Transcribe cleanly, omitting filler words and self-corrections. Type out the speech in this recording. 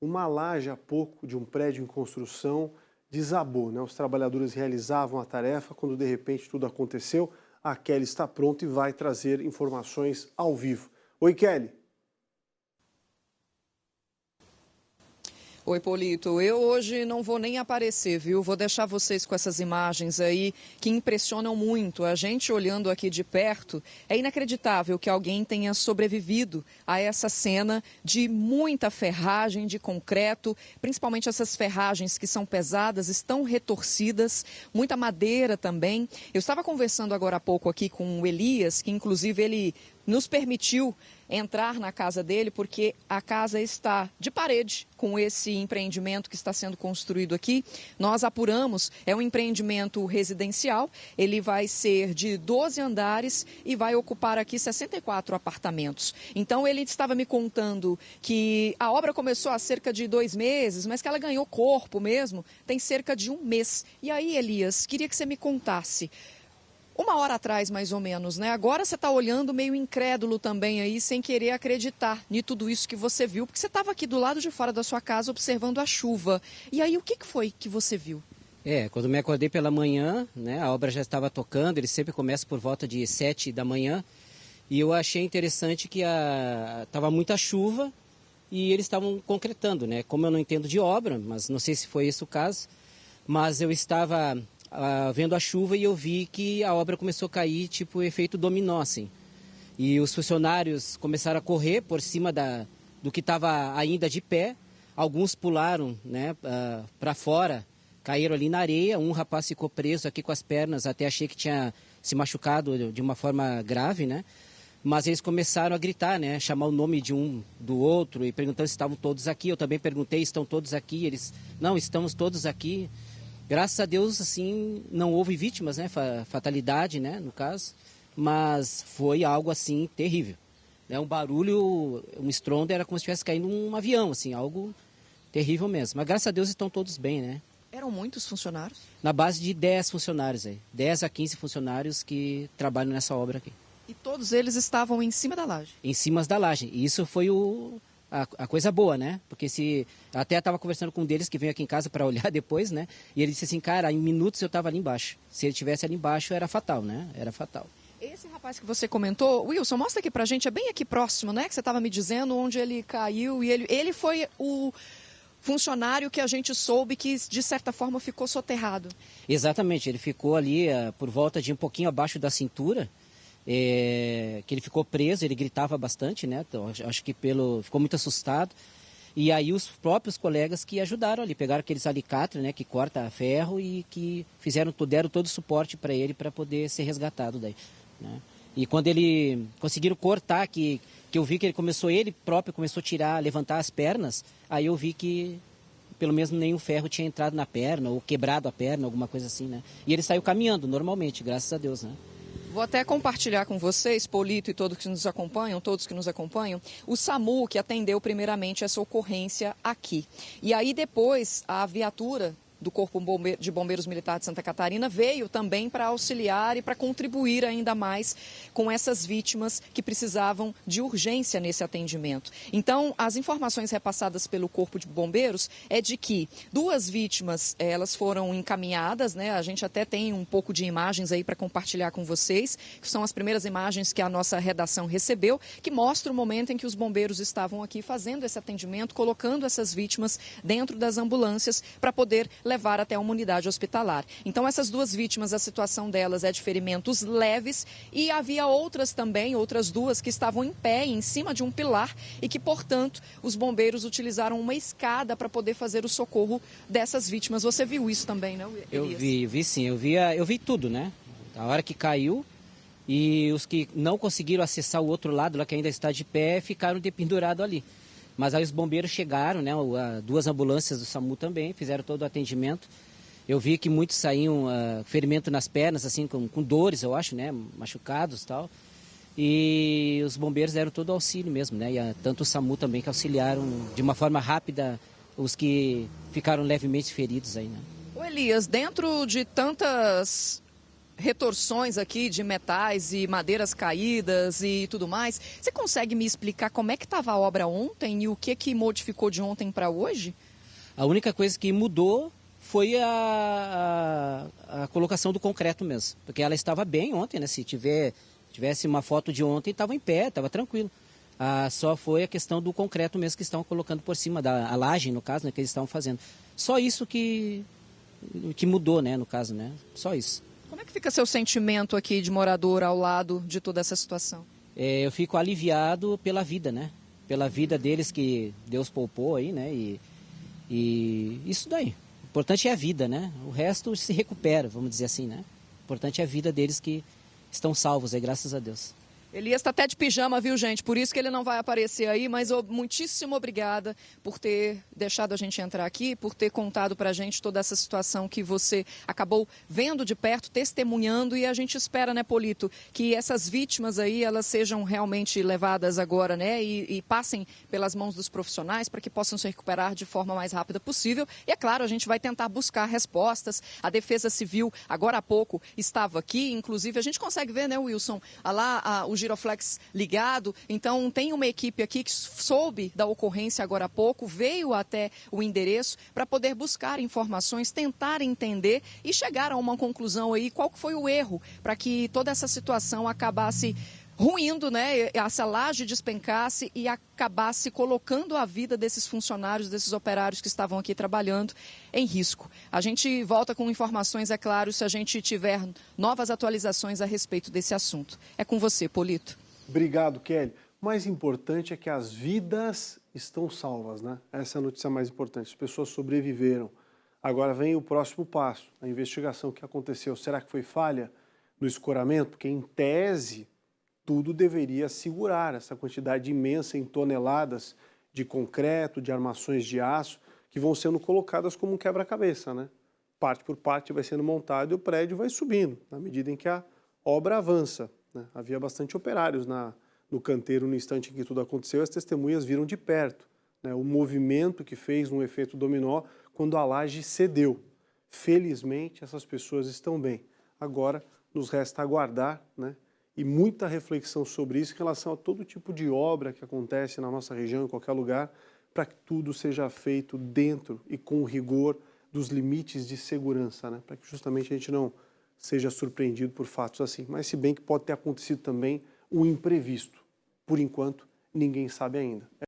Uma laje há pouco de um prédio em construção desabou, né? Os trabalhadores realizavam a tarefa quando de repente tudo aconteceu. A Kelly está pronta e vai trazer informações ao vivo. Oi, Kelly. Oi, Polito. Eu hoje não vou nem aparecer, viu? Vou deixar vocês com essas imagens aí que impressionam muito. A gente olhando aqui de perto, é inacreditável que alguém tenha sobrevivido a essa cena de muita ferragem de concreto, principalmente essas ferragens que são pesadas, estão retorcidas, muita madeira também. Eu estava conversando agora há pouco aqui com o Elias, que inclusive ele nos permitiu entrar na casa dele, porque a casa está de parede com esse empreendimento que está sendo construído aqui. Nós apuramos, é um empreendimento residencial, ele vai ser de 12 andares e vai ocupar aqui 64 apartamentos. Então ele estava me contando que a obra começou há cerca de 2 meses, mas que ela ganhou corpo mesmo, tem cerca de 1 mês. E aí, Elias, queria que você me contasse. 1 hora atrás, mais ou menos, né? Agora você está olhando meio incrédulo também aí, sem querer acreditar em tudo isso que você viu, porque você estava aqui do lado de fora da sua casa observando a chuva. E aí, o que foi que você viu? Quando me acordei pela manhã, né, a obra já estava tocando, ele sempre começa por volta de 7 da manhã, e eu achei interessante que estava muita chuva e eles estavam concretando, né? Como eu não entendo de obra, mas não sei se foi esse o caso, mas eu estava vendo a chuva e eu vi que a obra começou a cair, tipo efeito dominó, assim. E os funcionários começaram a correr por cima do que estava ainda de pé. Alguns pularam, né, para fora, caíram ali na areia. Um rapaz ficou preso aqui com as pernas, até achei que tinha se machucado de uma forma grave, né? Mas eles começaram a gritar, né, chamar o nome de um do outro e perguntando se estavam todos aqui. Eu também perguntei, estão todos aqui? Eles, não, estamos todos aqui. Graças a Deus, assim, não houve vítimas, né? Fatalidade, né? No caso. Mas foi algo, assim, terrível. Né? Um barulho, um estrondo, era como se estivesse caindo um avião, assim, algo terrível mesmo. Mas graças a Deus estão todos bem, né? Eram muitos funcionários? Na base de 10 funcionários aí. 10 a 15 funcionários que trabalham nessa obra aqui. E todos eles estavam em cima da laje? Em cima da laje. E isso foi a coisa boa, né? Porque até estava conversando com um deles que veio aqui em casa para olhar depois, né? E ele disse assim, cara, em minutos eu estava ali embaixo. Se ele estivesse ali embaixo era fatal, né? Era fatal. Esse rapaz que você comentou, Wilson, mostra aqui pra gente, é bem aqui próximo, né? Que você estava me dizendo onde ele caiu e ele foi o funcionário que a gente soube que de certa forma ficou soterrado. Exatamente, ele ficou ali por volta de um pouquinho abaixo da cintura. Que ele ficou preso, ele gritava bastante, né? Então, acho que ficou muito assustado. E aí os próprios colegas que ajudaram ali, pegaram aqueles alicates, né, que corta ferro e que deram todo o suporte para ele para poder ser resgatado daí, né? E quando ele conseguiram cortar, que eu vi que ele próprio começou a levantar as pernas, aí eu vi que pelo menos nenhum ferro tinha entrado na perna ou quebrado a perna, alguma coisa assim, né? E ele saiu caminhando normalmente, graças a Deus, né? Vou até compartilhar com vocês, Polito e todos que nos acompanham, o SAMU que atendeu primeiramente essa ocorrência aqui. E aí depois a viatura do Corpo de Bombeiros Militar de Santa Catarina veio também para auxiliar e para contribuir ainda mais com essas vítimas que precisavam de urgência nesse atendimento. Então, as informações repassadas pelo Corpo de Bombeiros é de que 2 vítimas, elas foram encaminhadas, né? A gente até tem um pouco de imagens aí para compartilhar com vocês, que são as primeiras imagens que a nossa redação recebeu, que mostra o momento em que os bombeiros estavam aqui fazendo esse atendimento, colocando essas vítimas dentro das ambulâncias para poder levar até uma unidade hospitalar. Então, essas 2 vítimas, a situação delas é de ferimentos leves e havia outras 2 que estavam em pé, em cima de um pilar e que, portanto, os bombeiros utilizaram uma escada para poder fazer o socorro dessas vítimas. Você viu isso também, não, Elias? Eu vi sim, eu vi tudo, né? A hora que caiu e os que não conseguiram acessar o outro lado, lá que ainda está de pé, ficaram dependurados ali. Mas aí os bombeiros chegaram, né? 2 ambulâncias do SAMU também, fizeram todo o atendimento. Eu vi que muitos saíam ferimento nas pernas, assim, com dores, eu acho, né? Machucados e tal. E os bombeiros deram todo o auxílio mesmo, né? E tanto o SAMU também que auxiliaram de uma forma rápida os que ficaram levemente feridos aí, né? Ô Elias, dentro de tantas retorções aqui de metais e madeiras caídas e tudo mais. Você consegue me explicar como é que estava a obra ontem e o que modificou de ontem para hoje? A única coisa que mudou foi a colocação do concreto mesmo, porque ela estava bem ontem, né? Se tivesse uma foto de ontem, estava em pé, estava tranquilo. Só foi a questão do concreto mesmo que estão colocando por cima da laje, no caso, né, que eles estavam fazendo. Só isso que mudou, né, no caso, né? Só isso. Como é que fica seu sentimento aqui de morador ao lado de toda essa situação? Eu fico aliviado pela vida, né? Pela vida deles que Deus poupou aí, né? E isso daí. O importante é a vida, né? O resto se recupera, vamos dizer assim, né? O importante é a vida deles que estão salvos aí, graças a Deus. Elias está até de pijama, viu, gente? Por isso que ele não vai aparecer aí, mas muitíssimo obrigada por ter deixado a gente entrar aqui, por ter contado para a gente toda essa situação que você acabou vendo de perto, testemunhando, e a gente espera, né, Polito, que essas vítimas aí, elas sejam realmente levadas agora, né, e passem pelas mãos dos profissionais para que possam se recuperar de forma mais rápida possível. E, é claro, a gente vai tentar buscar respostas. A Defesa Civil, agora há pouco, estava aqui, inclusive, a gente consegue ver, né, Wilson, o Giroflex ligado, então tem uma equipe aqui que soube da ocorrência agora há pouco, veio até o endereço para poder buscar informações, tentar entender e chegar a uma conclusão aí, qual foi o erro para que toda essa situação acabasse ruindo, né? Essa laje despencasse e acabasse colocando a vida desses funcionários, desses operários que estavam aqui trabalhando em risco. A gente volta com informações, é claro, se a gente tiver novas atualizações a respeito desse assunto. É com você, Polito. Obrigado, Kelly. O mais importante é que as vidas estão salvas, né? Essa é a notícia mais importante. As pessoas sobreviveram. Agora vem o próximo passo, a investigação. O que aconteceu? Será que foi falha no escoramento? Porque, em tese, tudo deveria segurar essa quantidade imensa em toneladas de concreto, de armações de aço, que vão sendo colocadas como um quebra-cabeça, né? Parte por parte vai sendo montado e o prédio vai subindo, na medida em que a obra avança, né? Havia bastante operários no canteiro no instante em que tudo aconteceu, as testemunhas viram de perto, né, o movimento que fez um efeito dominó quando a laje cedeu. Felizmente, essas pessoas estão bem. Agora, nos resta aguardar, né? E muita reflexão sobre isso em relação a todo tipo de obra que acontece na nossa região, em qualquer lugar, para que tudo seja feito dentro e com rigor dos limites de segurança, né? Para que justamente a gente não seja surpreendido por fatos assim. Mas se bem que pode ter acontecido também um imprevisto. Por enquanto, ninguém sabe ainda.